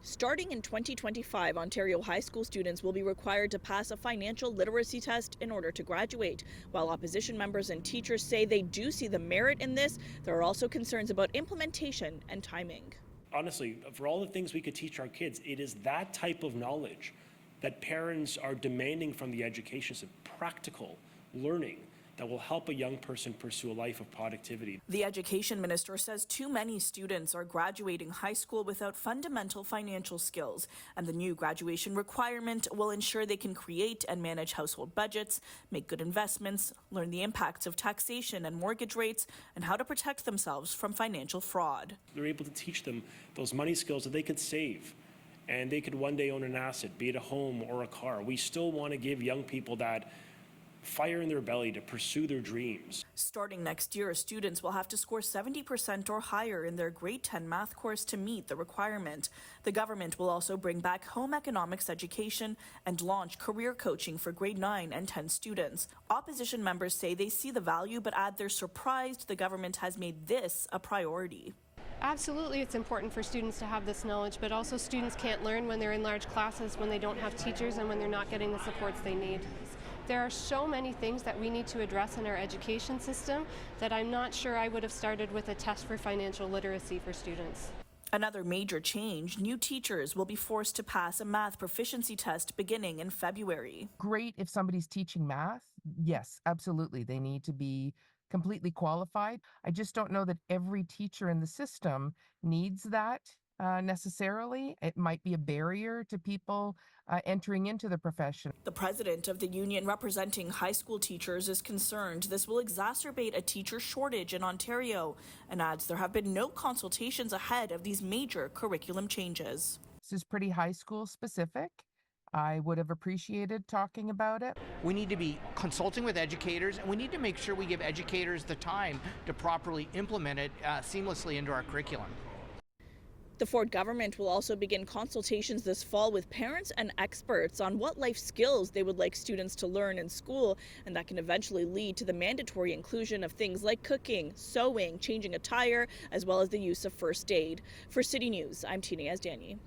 Starting in 2025, Ontario high school students will be required to pass a financial literacy test in order to graduate. While opposition members and teachers say they do see the merit in this, there are also concerns about implementation and timing. Honestly, for all the things we could teach our kids, it is that type of knowledge that parents are demanding from the education system, practical learning that will help a young person pursue a life of productivity. The education minister says too many students are graduating high school without fundamental financial skills, and the new graduation requirement will ensure they can create and manage household budgets, make good investments, learn the impacts of taxation and mortgage rates, and how to protect themselves from financial fraud. They're able to teach them those money skills that they could save, and they could one day own an asset, be it a home or a car. We still want to give young people that fire in their belly to pursue their dreams. Starting next year, students will have to score 70% or higher in their grade 10 math course to meet the requirement. The government will also bring back home economics education and launch career coaching for grade 9 and 10 students. Opposition members say they see the value, but add they're surprised the government has made this a priority. Absolutely, it's important for students to have this knowledge, but also students can't learn when they're in large classes, when they don't have teachers, and when they're not getting the supports they need. There are so many things that we need to address in our education system that I'm not sure I would have started with a test for financial literacy for students. Another major change, new teachers will be forced to pass a math proficiency test beginning in February. Great if somebody's teaching math. Yes, absolutely. They need to be completely qualified. I just don't know that every teacher in the system needs that necessarily. It might be a barrier to people entering into the profession. The president of the union representing high school teachers is concerned this will exacerbate a teacher shortage in Ontario and adds there have been no consultations ahead of these major curriculum changes. This is pretty high school specific. I would have appreciated talking about it. We need to be consulting with educators, and we need to make sure we give educators the time to properly implement it seamlessly into our curriculum. The Ford government will also begin consultations this fall with parents and experts on what life skills they would like students to learn in school, and that can eventually lead to the mandatory inclusion of things like cooking, sewing, changing a tire, as well as the use of first aid. For City News, I'm Tina Yazdani.